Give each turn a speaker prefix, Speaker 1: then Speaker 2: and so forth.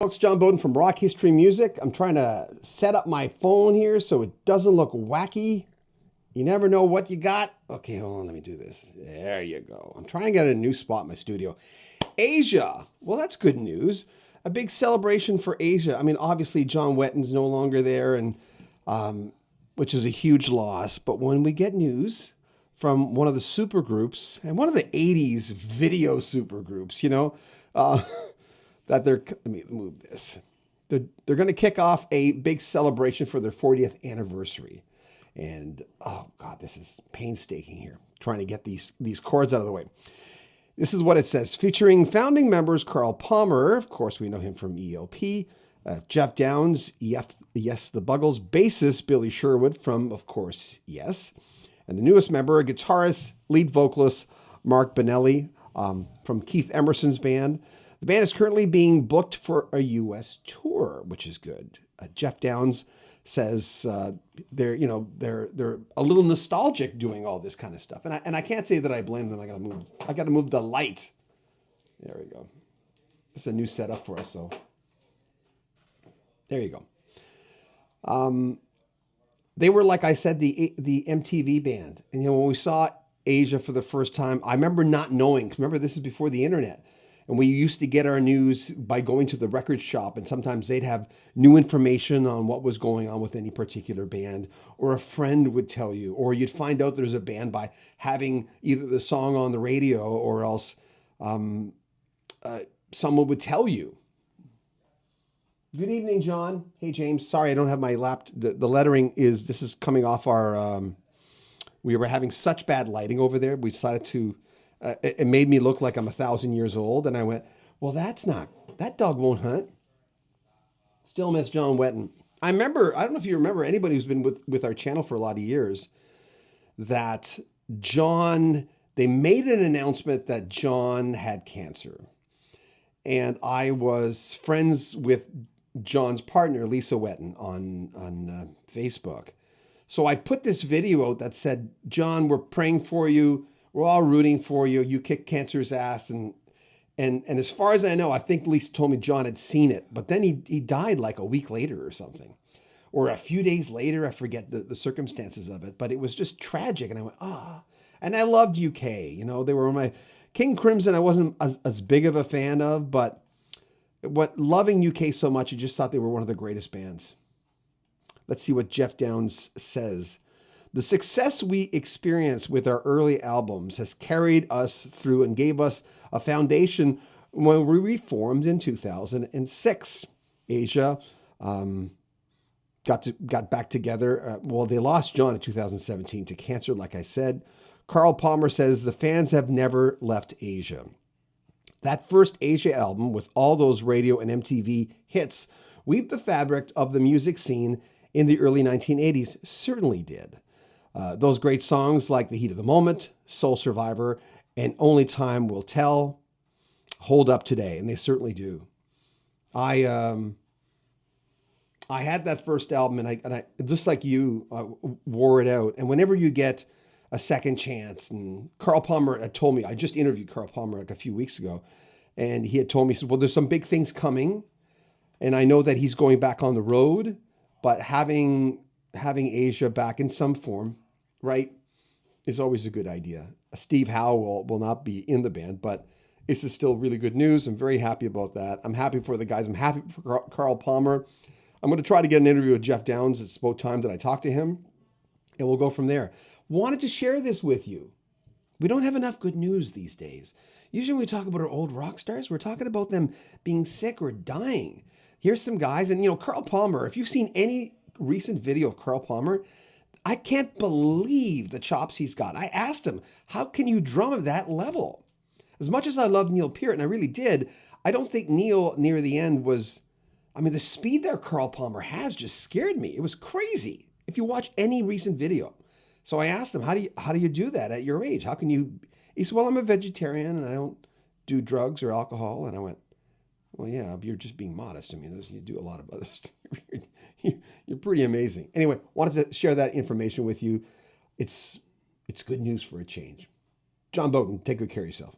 Speaker 1: Folks, John Bowden from Rock History Music. I'm trying to set up my phone here so it doesn't look wacky. You never know what you got. Okay, hold on, let me do this. There you go. I'm trying to get a new spot in my studio. Asia. Well, that's good news. A big celebration for Asia. I mean, obviously, John Wetton's no longer there, and which is a huge loss. But when we get news from one of the supergroups, and one of the 80s video supergroups, that let me move this. They're going to kick off a big celebration for their 40th anniversary. And, oh God, this is painstaking here, trying to get these chords out of the way. This is what it says. Featuring founding members Carl Palmer, of course, we know him from ELP, Geoff Downes, Yes, the Buggles, bassist Billy Sherwood from, of course, Yes, and the newest member, guitarist, lead vocalist Mark Bonelli from Keith Emerson's band. The band is currently being booked for a U.S. tour, which is good. Geoff Downes says they're a little nostalgic doing all this kind of stuff, and I can't say that I blame them. I got to move the light. There we go. This is a new setup for us, so there you go. They were, like I said, the MTV band, and when we saw Asia for the first time, I remember not knowing. Remember, this is before the internet. And we used to get our news by going to the record shop, and sometimes they'd have new information on what was going on with any particular band, or a friend would tell you, or you'd find out there's a band by having either the song on the radio or else someone would tell you. Good evening, John. Hey, James. Sorry, I don't have my the lettering this is coming off our, we were having such bad lighting over there. We decided to, it made me look like I'm 1,000 years old. And I went, well, that dog won't hunt. Still miss John Wetton. I don't know if you remember, anybody who's been with our channel for a lot of years, that they made an announcement that John had cancer. And I was friends with John's partner, Lisa Wetton, on Facebook. So I put this video out that said, John, we're praying for you. We're all rooting for you. You kick cancer's ass. And as far as I know, I think Lisa told me John had seen it, but then he died like a week later or something, or a few days later. I forget the circumstances of it, but it was just tragic. And I went, and I loved UK. They were my King Crimson. I wasn't as big of a fan of, but loving UK so much, I just thought they were one of the greatest bands. Let's see what Geoff Downes says. The success we experienced with our early albums has carried us through and gave us a foundation when we reformed in 2006. Asia got back together. They lost John in 2017 to cancer, like I said. Carl Palmer says the fans have never left Asia. That first Asia album with all those radio and MTV hits weaved the fabric of the music scene in the early 1980s. Certainly did. Those great songs like The Heat of the Moment, Soul Survivor, and Only Time Will Tell hold up today, and they certainly do. I had that first album, and I just like you, wore it out. And whenever you get a second chance, and Carl Palmer had told me, I just interviewed Carl Palmer like a few weeks ago, and he had told me, he said, well, there's some big things coming, and I know that he's going back on the road, but having Asia back in some form, right, is always a good idea. Steve Howe will not be in the band, but this is still really good news. I'm very happy about that. I'm happy for the guys. I'm happy for Carl Palmer. I'm going to try to get an interview with Geoff Downes. It's about time that I talk to him, and we'll go from there. Wanted to share this with you. We don't have enough good news these days. Usually when we talk about our old rock stars, we're talking about them being sick or dying. Here's some guys, and Carl Palmer, if you've seen any recent video of Carl Palmer, I can't believe the chops he's got. I asked him, how can you drum at that level? As much as I love Neil Peart, and I really did, I don't think Neil near the end was, the speed that Carl Palmer has just scared me. It was crazy if you watch any recent video. So I asked him, how do you do that at your age? How can you? He said, well, I'm a vegetarian and I don't do drugs or alcohol. And I went, well, yeah, you're just being modest. You do a lot of other stuff. You're pretty amazing. Anyway, wanted to share that information with you. It's good news for a change. John Bowden, take good care of yourself.